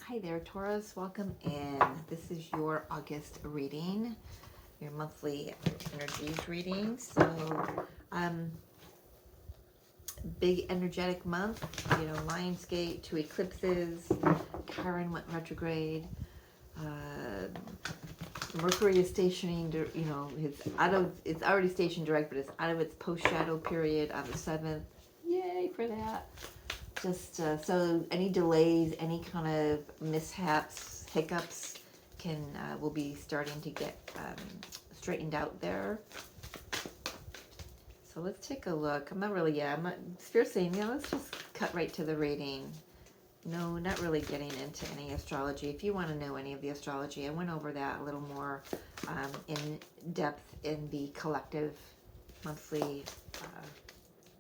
Hi there, Taurus. Welcome in. This is your August reading, your monthly energies reading. So, big energetic month. You know, Lionsgate, 2 eclipses. Chiron went retrograde. Mercury is stationing. You know, it's already stationed direct, but it's out of its post shadow period on the 7th. Yay for that. Just so any delays, any kind of mishaps, hiccups will be starting to get straightened out there. So let's take a look. I'm not Spirit saying, yeah, let's just cut right to the reading. No, not really getting into any astrology. If you want to know any of the astrology, I went over that a little more in depth in the collective monthly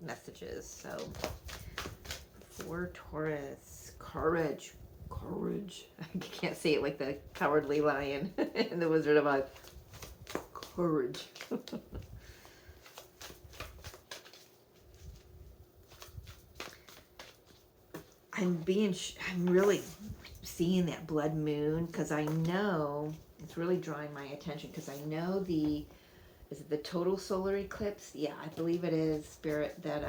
messages. So for Taurus, courage. I can't say it like the Cowardly Lion in the Wizard of Oz. Courage. I'm really seeing that blood moon because I know it's really drawing my attention because I know is it the total solar eclipse? Yeah, I believe it is, Spirit, that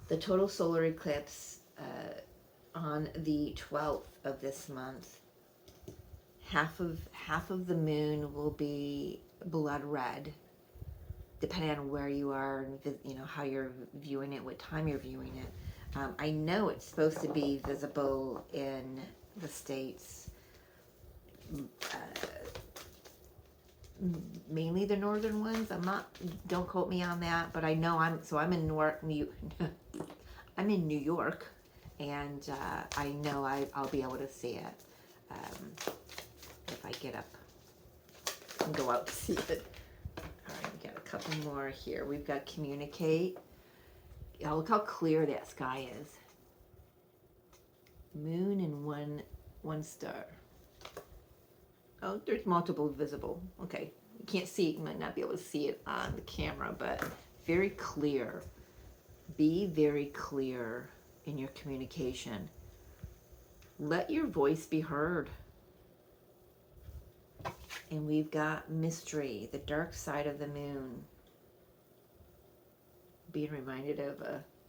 the total solar eclipse on the 12th of this month, half of the moon will be blood red, depending on where you are and you know how you're viewing it, what time you're viewing it. I know it's supposed to be visible in the States, mainly the northern ones. Don't quote me on that, but I know I'm in I'm in New York, and I know I'll be able to see it if I get up and go out to see it. All right, we got a couple more here. We've got communicate. Oh, look how clear that sky is. Moon and one star. Oh, there's multiple visible. Okay, you can't see it. You might not be able to see it on the camera, but very clear. Be very clear in your communication. Let your voice be heard. And we've got mystery, the dark side of the moon. Being reminded of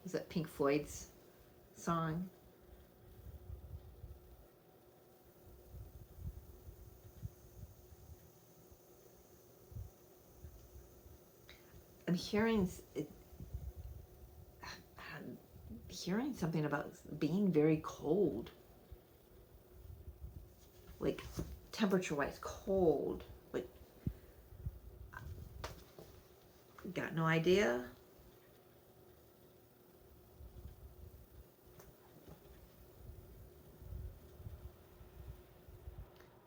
is that Pink Floyd's song? I'm hearing something about being very cold, like temperature-wise cold. Like, got no idea.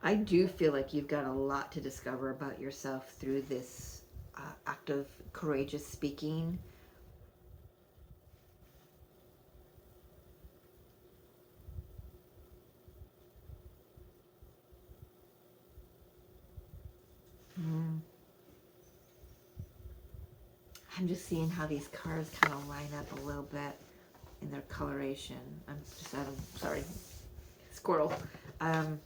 I do feel like you've got a lot to discover about yourself through this act of courageous speaking. I'm just seeing how these cards kind of line up a little bit in their coloration. I'm sorry, squirrel. I'm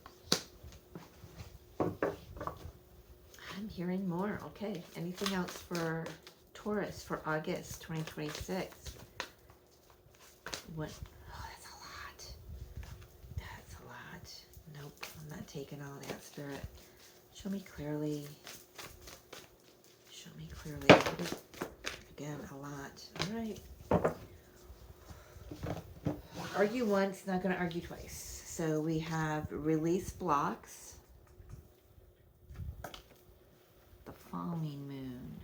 hearing more. Okay, anything else for Taurus for August 2026? What? Oh, that's a lot. That's a lot. Nope, I'm not taking all that, Spirit. Show me clearly. Show me clearly. Again, a lot. All right. Argue once, not going to argue twice. So we have release blocks. The falling moon.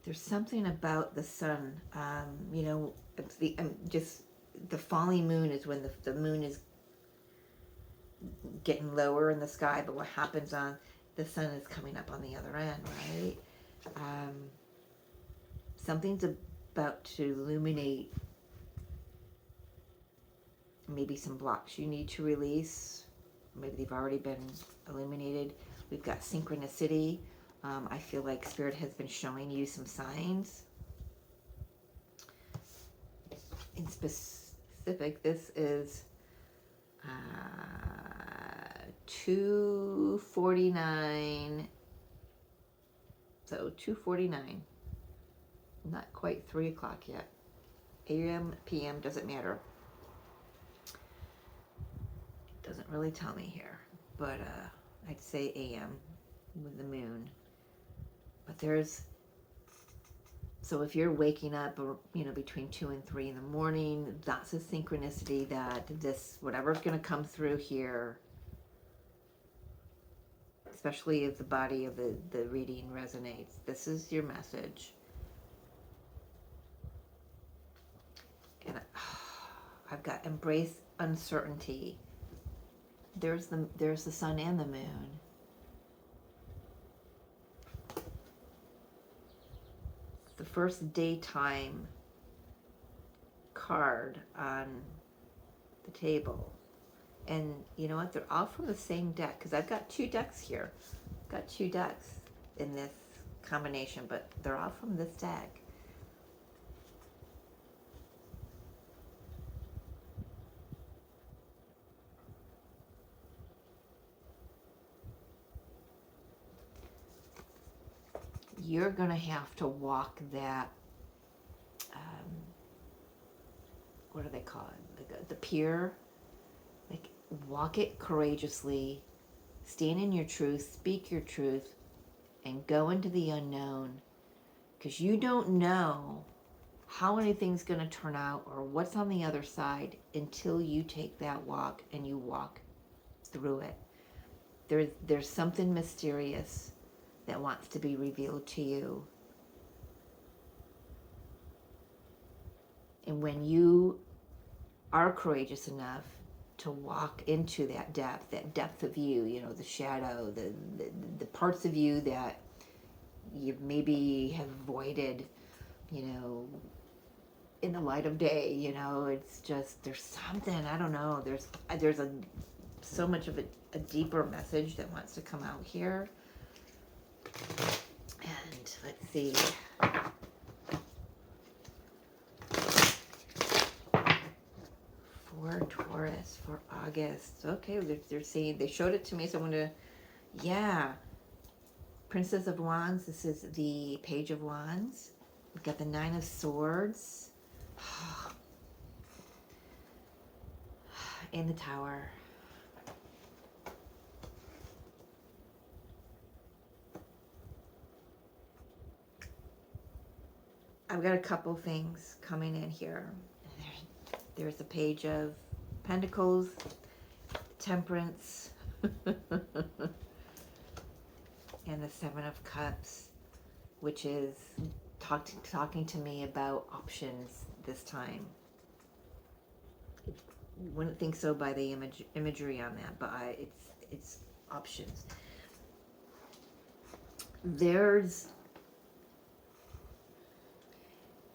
There's something about the sun, you know, the falling moon is when the moon is getting lower in the sky, but what happens on the sun is coming up on the other end, right? Something's about to illuminate maybe some blocks you need to release. Maybe they've already been illuminated. We've got synchronicity. I feel like Spirit has been showing you some signs. In specific, this is 2:49. So 2:49. Not quite 3 o'clock yet. AM, PM, doesn't matter. Doesn't really tell me here, but I'd say AM with the moon. But there's, so if you're waking up, you know, between 2 and 3 in the morning, that's a synchronicity that this, whatever's going to come through here, especially if the body of the reading resonates, this is your message. And I've got embrace uncertainty. There's the sun and the moon. The first daytime card on the table. And you know what? They're all from the same deck, because I've got 2 decks here. I've got 2 decks in this combination, but they're all from this deck. You're going to have to walk that, what do they call it? The pier. Like, walk it courageously, stand in your truth, speak your truth, and go into the unknown. Because you don't know how anything's going to turn out or what's on the other side until you take that walk and you walk through it. There's something mysterious that wants to be revealed to you. And when you are courageous enough to walk into that depth of you, you know, the shadow, the parts of you that you maybe have avoided, you know, in the light of day, you know, it's just, there's something, I don't know, there's so much of a deeper message that wants to come out here. And let's see. For Taurus, for August. Okay, they're saying, they showed it to me, so I'm going to, yeah. Princess of Wands, this is the Page of Wands. We've got the 9 of Swords. And the Tower. I've got a couple things coming in here. There's the Page of Pentacles, Temperance, and the 7 of Cups, which is talking to me about options this time. Wouldn't think so by the imagery on that, but it's options. There's,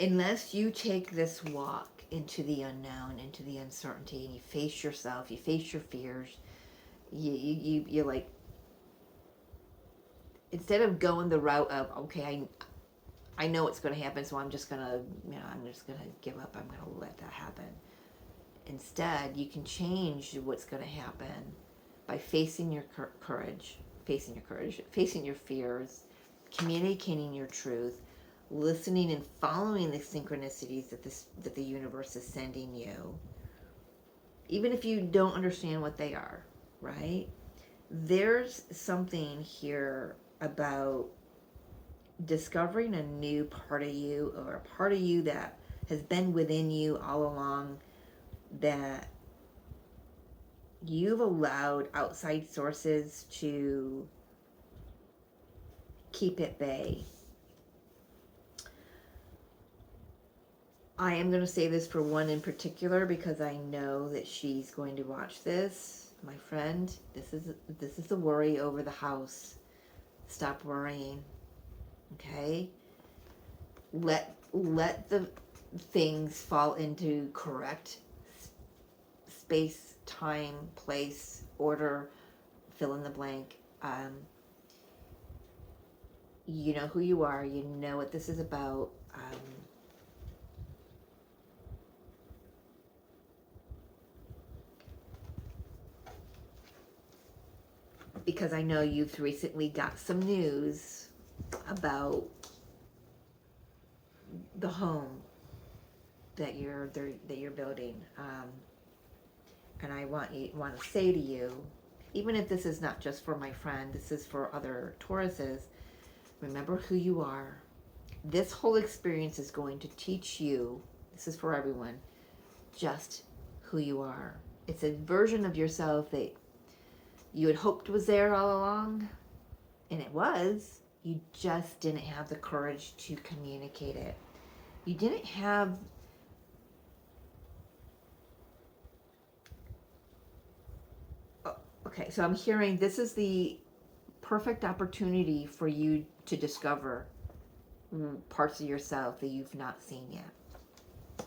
unless you take this walk into the unknown, into the uncertainty, and you face yourself, you face your fears, you like, instead of going the route of, okay, I know what's going to happen, so I'm just going to, you know, I'm just going to give up, I'm going to let that happen. Instead, you can change what's going to happen by facing your courage, facing your fears, communicating your truth, listening and following the synchronicities that the universe is sending you, even if you don't understand what they are, right? There's something here about discovering a new part of you, or a part of you that has been within you all along, that you've allowed outside sources to keep at bay. I am going to say this for one in particular because I know that she's going to watch this. My friend, this is the worry over the house. Stop worrying. Okay? Let the things fall into correct space, time, place, order, fill in the blank. You know who you are. You know what this is about. Because I know you've recently got some news about the home that you're building, and I want to say to you, even if this is not just for my friend, this is for other Tauruses. Remember who you are. This whole experience is going to teach you. This is for everyone. Just who you are. It's a version of yourself that you had hoped was there all along, and it was. You just didn't have the courage to communicate it. You didn't have okay, so I'm hearing this is the perfect opportunity for you to discover parts of yourself that you've not seen yet.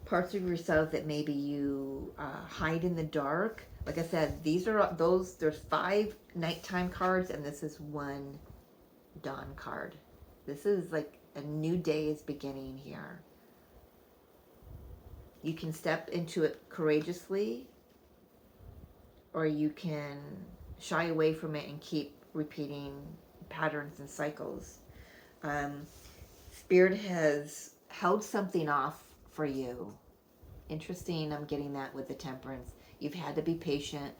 Parts of yourself that maybe you hide in the dark. Like I said, there's 5 nighttime cards, and this is 1 dawn card. This is like a new day is beginning here. You can step into it courageously, or you can shy away from it and keep repeating patterns and cycles. Spirit has held something off for you. Interesting, I'm getting that with the Temperance. You've had to be patient.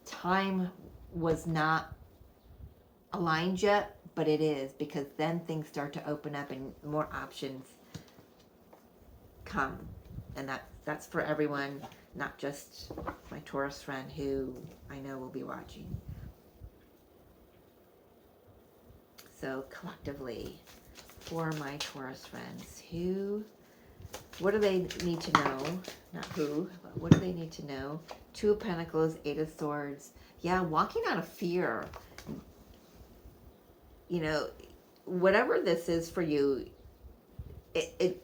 Time was not aligned yet, but it is, because then things start to open up and more options come. And that's for everyone, not just my Taurus friend who I know will be watching. So collectively, for my Taurus friends, what do they need to know? Not who, but what do they need to know? 2 of Pentacles, 8 of Swords. Yeah, walking out of fear. You know, whatever this is for you, it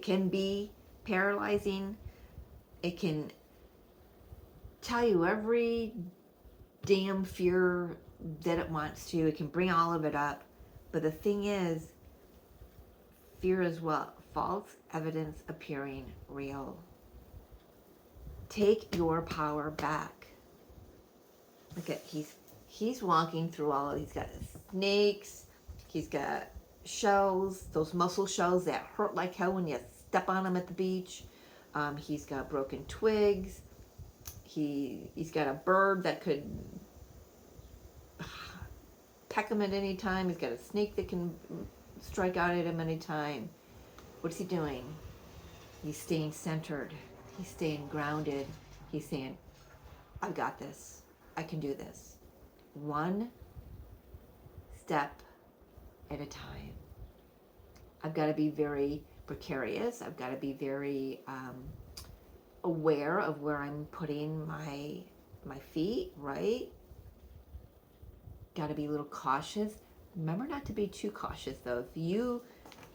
can be paralyzing. It can tell you every damn fear that it wants to. It can bring all of it up. But the thing is, fear is what? False evidence appearing real. Take your power back. Look at, he's walking through all of, he's got snakes, he's got shells, those mussel shells that hurt like hell when you step on them at the beach. He's got broken twigs. He's got a bird that could peck him at any time. He's got a snake that can strike out at him any time. What's he doing? He's staying centered. He's staying grounded. He's saying, I've got this. I can do this. 1 step at a time. I've got to be very precarious. I've got to be very aware of where I'm putting my feet, right? Got to be a little cautious. Remember not to be too cautious, though.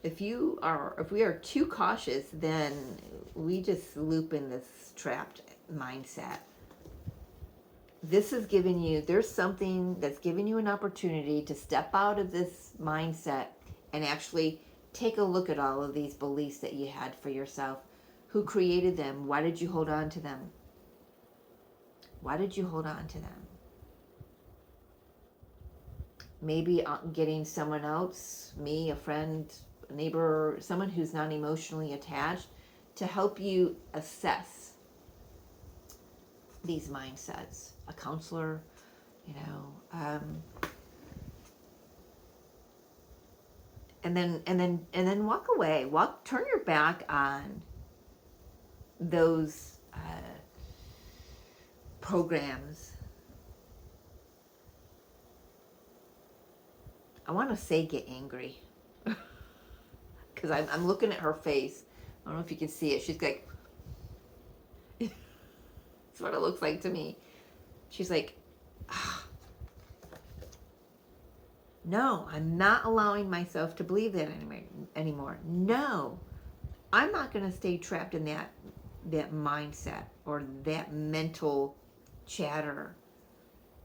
If we are too cautious, then we just loop in this trapped mindset. This is giving you, there's something that's giving you an opportunity to step out of this mindset and actually take a look at all of these beliefs that you had for yourself. Who created them? Why did you hold on to them? Why did you hold on to them? Maybe getting someone else, me, a friend, a neighbor, someone who's not emotionally attached, to help you assess these mindsets. A counselor, and then walk away. Turn your back on those programs. I want to say get angry, because I'm looking at her face. I don't know if you can see it. She's like, that's what it looks like to me. She's like, no, I'm not allowing myself to believe that anymore. No, I'm not going to stay trapped in that mindset or that mental chatter,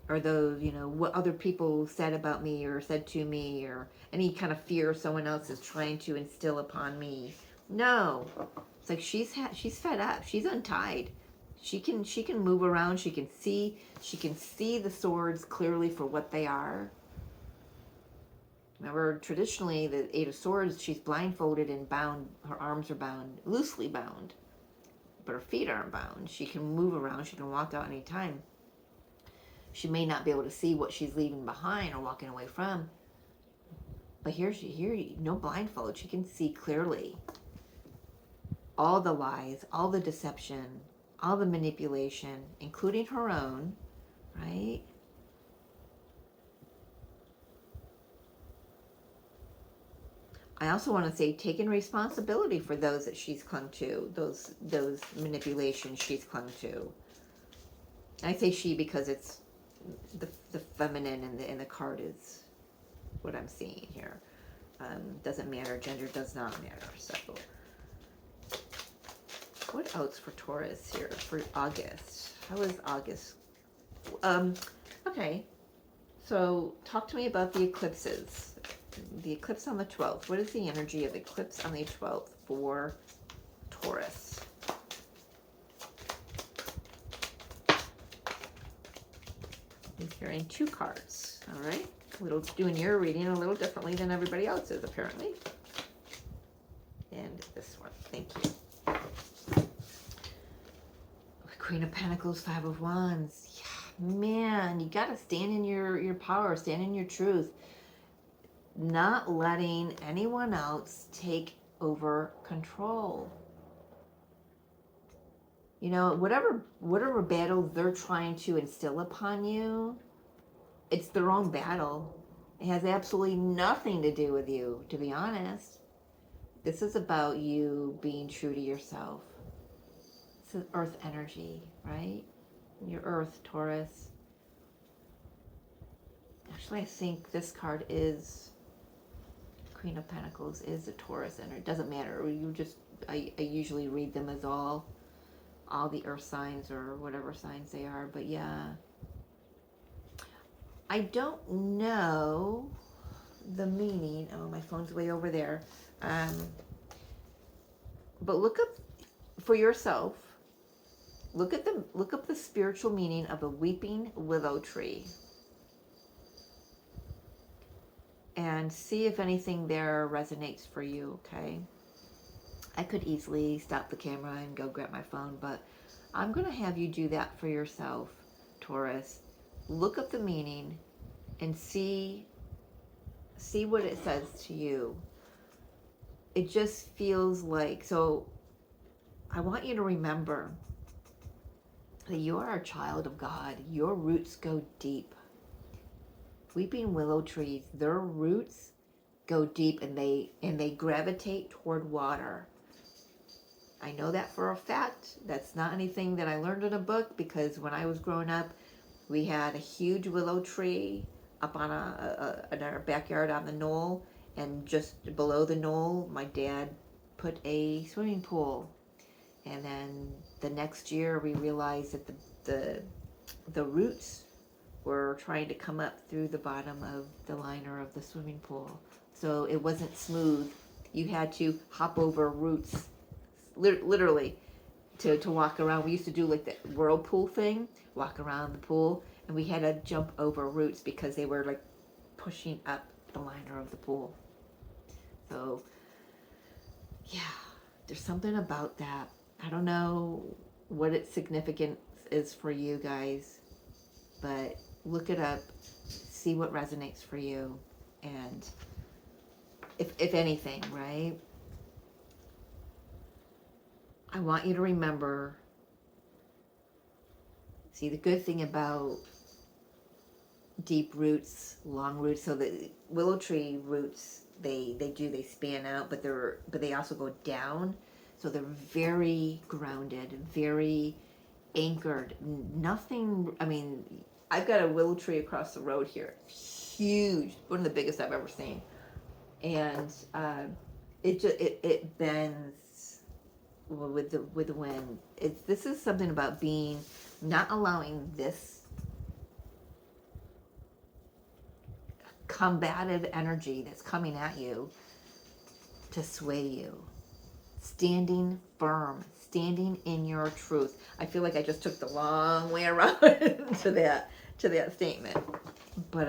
or those, what other people said about me or said to me, or any kind of fear someone else is trying to instill upon me. No, it's like she's fed up. She's untied. She can move around. She can see the swords clearly for what they are. Remember, traditionally, the Eight of Swords, she's blindfolded and bound. Her arms are bound, loosely bound, but her feet aren't bound. She can move around. She can walk out anytime. She may not be able to see what she's leaving behind or walking away from, but here, no blindfold. She can see clearly all the lies, all the deception, all the manipulation, including her own, right? I also want to say taking responsibility for those that she's clung to, those manipulations she's clung to. And I say she because it's the feminine in the card is what I'm seeing here. Doesn't matter. Gender does not matter. So, what else for Taurus here for August? How is August? Okay. So, talk to me about the eclipses. The eclipse on the 12th. What is the energy of the eclipse on the 12th for Taurus? I'm hearing 2 cards. All right. Doing your reading a little differently than everybody else's, apparently. And this one. Thank you. Queen of Pentacles, 5 of Wands. Yeah, man, you got to stand in your power, stand in your truth. Not letting anyone else take over control. Whatever battle they're trying to instill upon you, it's their own battle. It has absolutely nothing to do with you, to be honest. This is about you being true to yourself. It's an earth energy, right? Your earth, Taurus. Actually, I think this card is Queen of Pentacles is a Taurus, and it doesn't matter. I usually read them as all the earth signs or whatever signs they are. But yeah, I don't know the meaning. Oh, my phone's way over there. But look up for yourself. Look up the spiritual meaning of a weeping willow tree. And see if anything there resonates for you, okay? I could easily stop the camera and go grab my phone, but I'm going to have you do that for yourself, Taurus. Look up the meaning and see what it says to you. It just feels like, so I want you to remember that you are a child of God. Your roots go deep. Weeping willow trees, their roots go deep, and they gravitate toward water. I know that for a fact. That's not anything that I learned in a book, because when I was growing up, we had a huge willow tree up on in our backyard on the knoll, and just below the knoll, my dad put a swimming pool. And then the next year, we realized that the roots were trying to come up through the bottom of the liner of the swimming pool. So it wasn't smooth. You had to hop over roots, literally, to walk around. We used to do like the whirlpool thing, walk around the pool, and we had to jump over roots because they were like pushing up the liner of the pool. So yeah, there's something about that. I don't know what its significance is for you guys, but look it up, see what resonates for you, and if anything, right? I want you to remember, see, the good thing about deep roots, long roots, so the willow tree roots, they span out, but they also go down, so they're very grounded, very anchored. Nothing, I mean, I've got a willow tree across the road here. Huge. One of the biggest I've ever seen. And it bends with the wind. This is something about not allowing this combative energy that's coming at you to sway you. Standing firm, standing in your truth. I feel like I just took the long way around to that statement. But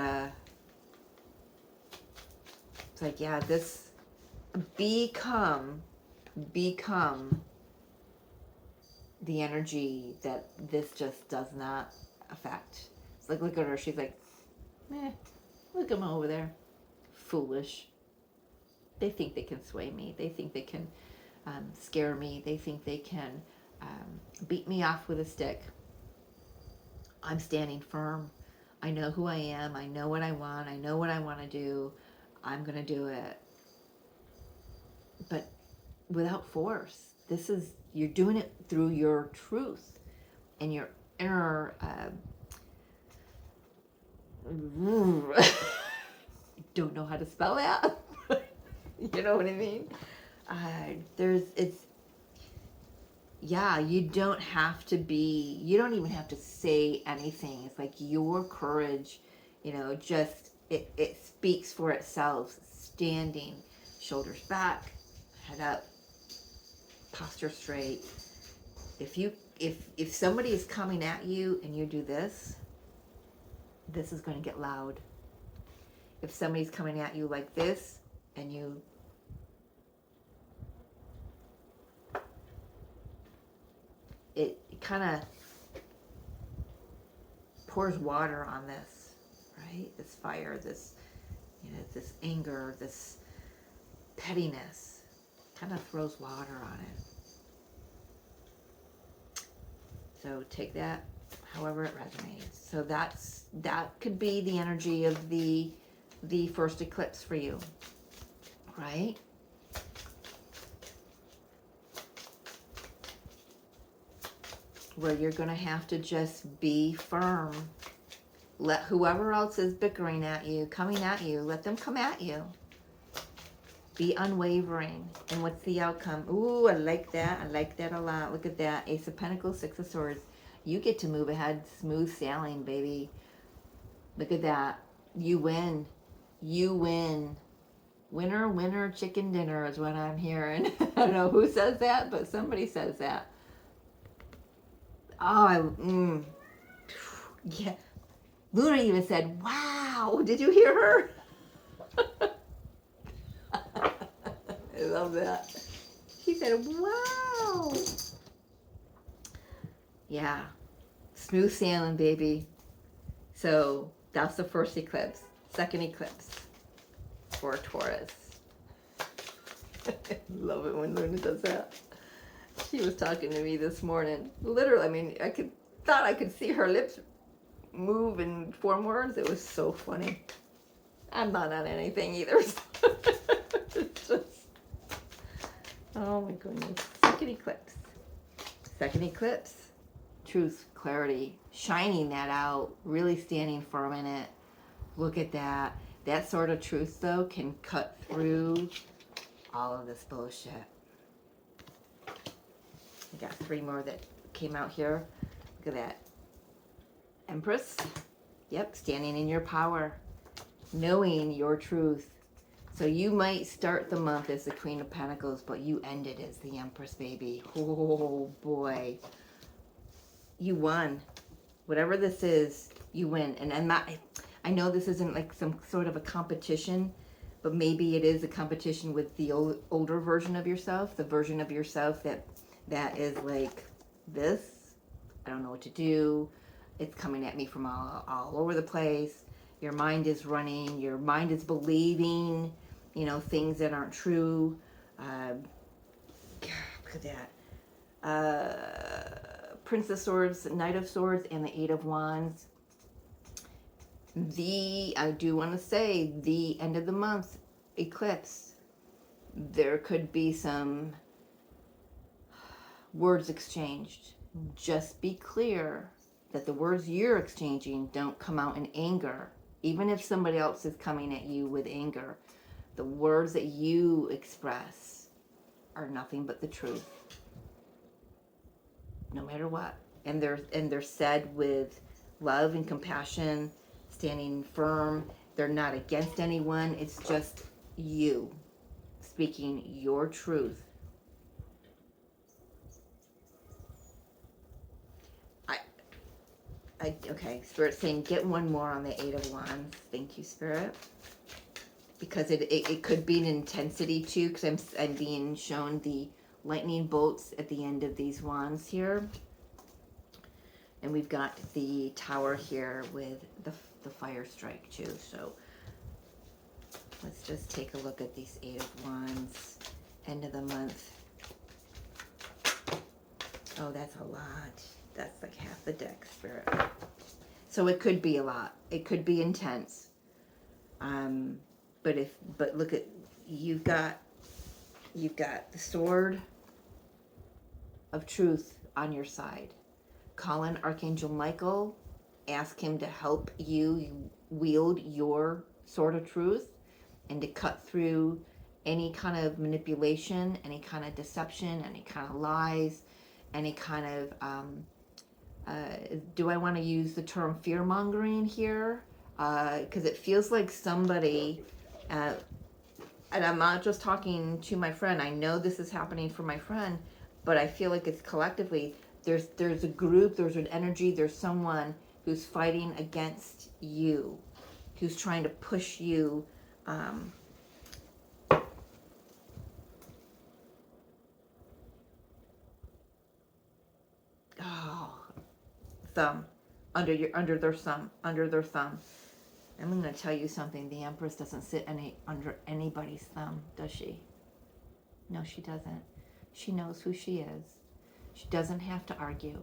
it's like, yeah, this become the energy that this just does not affect. It's like, look at her, she's like, look at them over there. Foolish. They think they can sway me. They think they can scare me. They think they can beat me off with a stick. I'm standing firm. I know who I am. I know what I want. I know what I want to do. I'm going to do it. But without force. You're doing it through your truth and your inner don't know how to spell that. You know what I mean? You don't even have to say anything. It's like your courage, it speaks for itself. Standing, shoulders back, head up, posture straight. If somebody is coming at you and you do this is going to get loud. If somebody's coming at you like this and you it kind of pours water on this, right? This fire, this anger, this pettiness, kind of throws water on it. So take that however it resonates. So that could be the energy of the first eclipse for you, right? Where you're going to have to just be firm. Let whoever else is bickering at you, coming at you, let them come at you. Be unwavering. And what's the outcome? Ooh, I like that. I like that a lot. Look at that. Ace of Pentacles, Six of Swords. You get to move ahead. Smooth sailing, baby. Look at that. You win. You win. Winner, winner, chicken dinner is what I'm hearing. I don't know who says that, but somebody says that. Oh, yeah. Luna even said, wow. Did you hear her? I love that. She said, wow. Yeah. Smooth sailing, baby. So that's the first eclipse. Second eclipse for Taurus. Love it when Luna does that. She was talking to me this morning. Literally, I mean, thought I could see her lips move and form words. It was so funny. I'm not on anything either. It's just, oh my goodness. Second eclipse. Second eclipse. Truth, clarity, shining that out, really standing firm in it. Look at that. That sort of truth, though, can cut through all of this bullshit. I got 3 more that came out here. Look at that. Empress. Yep, standing in your power. Knowing your truth. So you might start the month as the Queen of Pentacles, but you end it as the Empress, baby. Oh, boy. You won. Whatever this is, you win. And I know this isn't like some sort of a competition, but maybe it is a competition with the older version of yourself, the version of yourself that is like this. I don't know what to do. It's coming at me from all over the place. Your mind is running. Your mind is believing, things that aren't true. God, look at that. Prince of Swords, Knight of Swords, and the Eight of Wands. I do want to say, the end of the month eclipse. There could be some words exchanged. Just be clear that the words you're exchanging don't come out in anger. Even if somebody else is coming at you with anger, the words that you express are nothing but the truth. no matter what. And they're said with love and compassion, standing firm. They're not against anyone. It's just you speaking your truth. Okay, Spirit saying get one more on the Eight of Wands. Thank you, Spirit. Because it could be an intensity too, because I'm being shown the lightning bolts at the end of these wands here. And we've got the Tower here with the fire strike too. So let's just take a look at these Eight of Wands, end of the month. Oh, that's a lot. That's like half the deck, Spirit. So it could be a lot. It could be intense. But look at, you've got the sword of truth on your side. Call in Archangel Michael. Ask him to help you wield your sword of truth and to cut through any kind of manipulation, any kind of deception, any kind of lies, any kind of, do I want to use the term fear-mongering here? Because it feels like somebody, and I'm not just talking to my friend, I know this is happening for my friend, but I feel like it's collectively, there's a group, there's an energy, there's someone who's fighting against you, who's trying to push you, thumb, under their thumb. I'm going to tell you something. The Empress doesn't sit under anybody's thumb, does she? No, she doesn't. She knows who she is. She doesn't have to argue.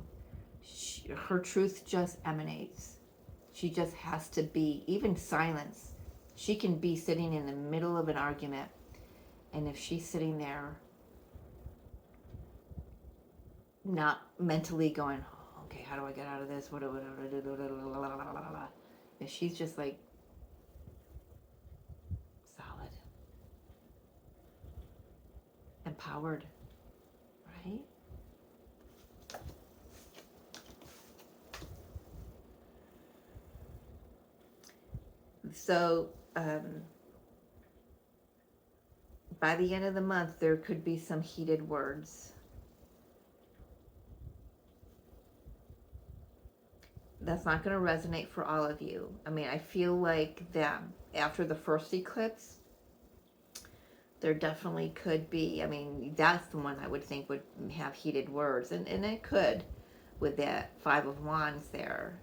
Her truth just emanates. She just has to be, even silence. She can be sitting in the middle of an argument, and if she's sitting there not mentally going, okay, how do I get out of this? What do I do? If she's just like solid, empowered, right? So by the end of the month, there could be some heated words. That's not going to resonate for all of you. I mean, I feel like that after the first eclipse, there definitely could be, I mean, that's the one I would think would have heated words. And it could with that Five of Wands there.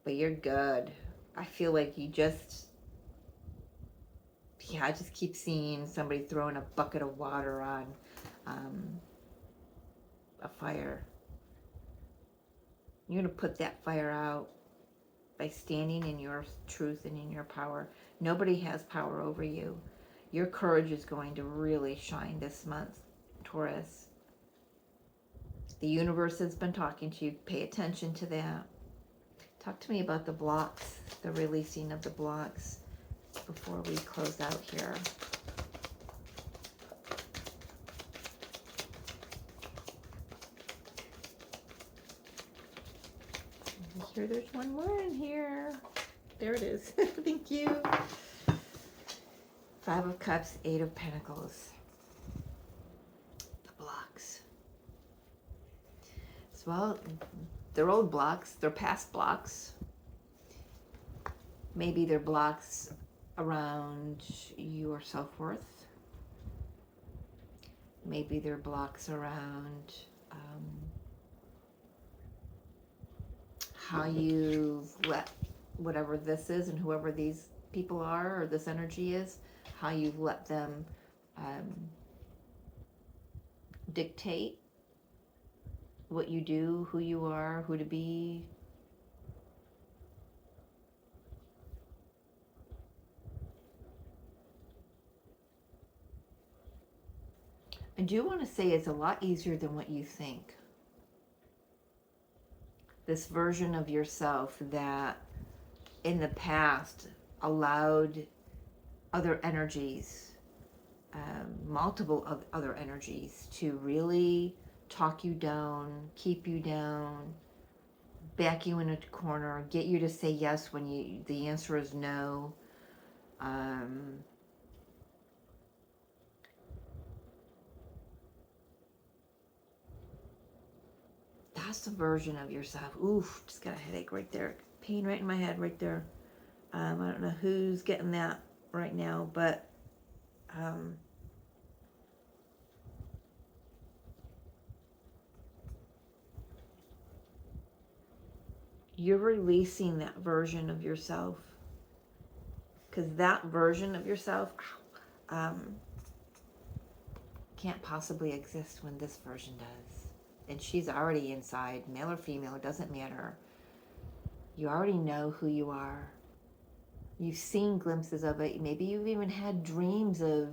But you're good. I feel like you just, I just keep seeing somebody throwing a bucket of water on a fire. You're going to put that fire out by standing in your truth and in your power. Nobody has power over you. Your courage is going to really shine this month, Taurus. The universe has been talking to you. Pay attention to that. Talk to me about the blocks, the releasing of the blocks before we close out here. Here, there's one more in here. There it is. Thank you. Five of Cups, Eight of Pentacles. The blocks. So, well, they're old blocks. They're past blocks. Maybe they're blocks around your self-worth. Maybe they're blocks around how you let whatever this is and whoever these people are or this energy is, how you let them dictate what you do, who you are, who to be. I do want to say it's a lot easier than what you think. This version of yourself that in the past allowed other energies multiple of other energies to really talk you down, keep you down, back you in a corner, get you to say yes when the answer is no. That's the version of yourself. Oof, just got a headache right there. Pain right in my head right there. I don't know who's getting that right now, but you're releasing that version of yourself, because that version of yourself can't possibly exist when this version does. And she's already inside, male or female, it doesn't matter. You already know who you are. You've seen glimpses of it. Maybe you've even had dreams of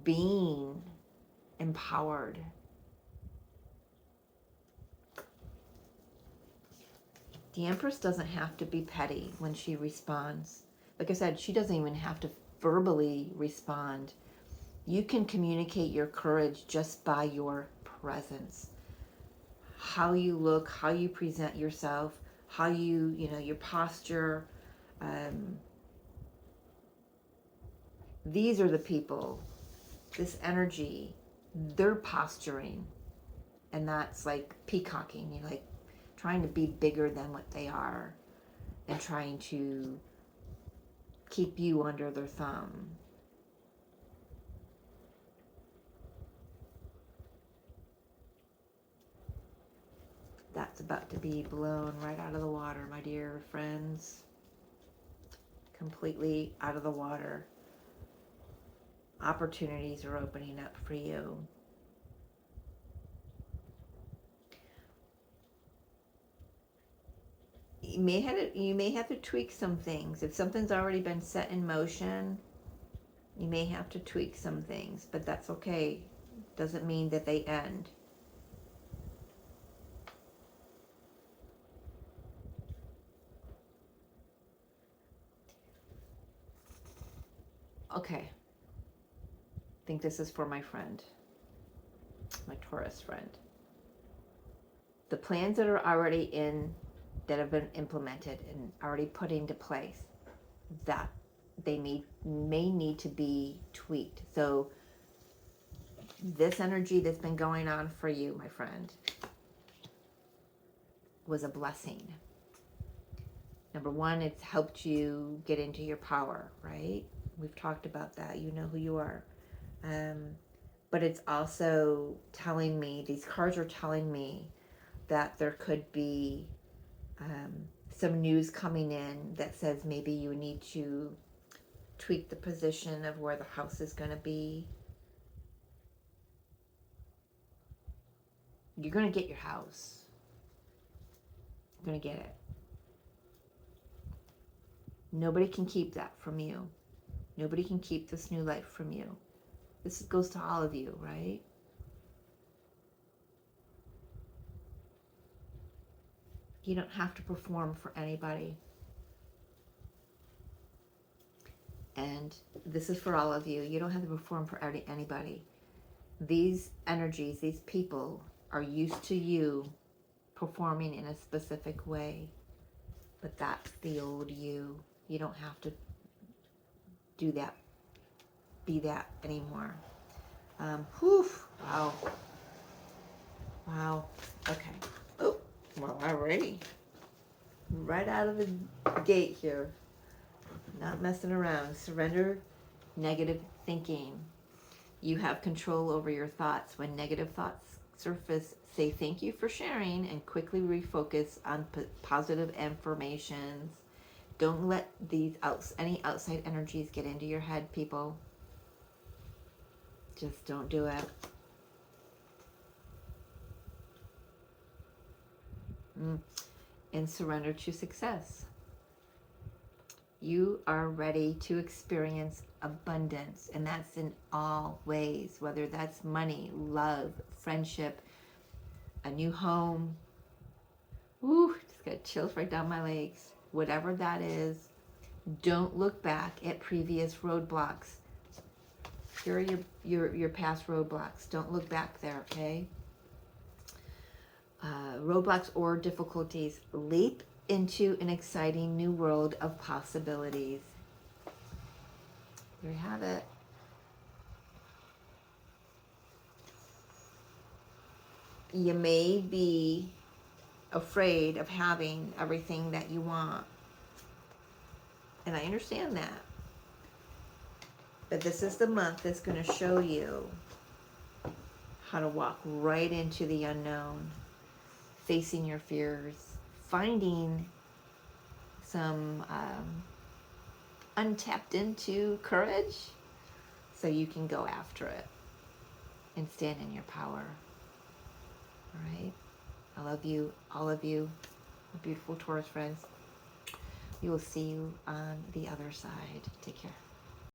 being empowered. The Empress doesn't have to be petty when she responds. Like I said, she doesn't even have to verbally respond. You can communicate your courage just by your presence. How you look, how you present yourself, how your posture. These are the people, this energy, they're posturing. And that's like peacocking. You're like trying to be bigger than what they are and trying to keep you under their thumb. That's about to be blown right out of the water, my dear friends. Completely out of the water. Opportunities are opening up for you. You may have to tweak some things. If something's already been set in motion, you may have to tweak some things, but that's okay. Doesn't mean that they end. Okay. I think this is for my friend, my Taurus friend. The plans that are already in, that have been implemented and already put into place, that they may need to be tweaked. So this energy that's been going on for you, my friend, was a blessing. Number one, it's helped you get into your power, right? We've talked about that. You know who you are. But it's also telling me, these cards are telling me that there could be some news coming in that says maybe you need to tweak the position of where the house is going to be. You're going to get your house. You're going to get it. Nobody can keep that from you. Nobody can keep this new life from you. This goes to all of you, right? You don't have to perform for anybody. And this is for all of you. You don't have to perform for anybody. These energies, these people are used to you performing in a specific way. But that's the old you. You don't have to do that, be that anymore. Whew, wow. Wow, okay. Oh, well, already. Right out of the gate here. Not messing around. Surrender negative thinking. You have control over your thoughts. When negative thoughts surface, say thank you for sharing and quickly refocus on positive affirmations. Don't let any outside energies get into your head, people. Just don't do it. And surrender to success. You are ready to experience abundance, and that's in all ways, whether that's money, love, friendship, a new home. Woo, just got chills right down my legs. Whatever that is, don't look back at previous roadblocks. Here are your past roadblocks. Don't look back there, okay? Roadblocks or difficulties. Leap into an exciting new world of possibilities. There you have it. You may be afraid of having everything that you want. And I understand that. But this is the month that's going to show you how to walk right into the unknown, facing your fears, finding some untapped into courage so you can go after it and stand in your power. All right? I love you, all of you, beautiful Taurus friends. We will see you on the other side. Take care.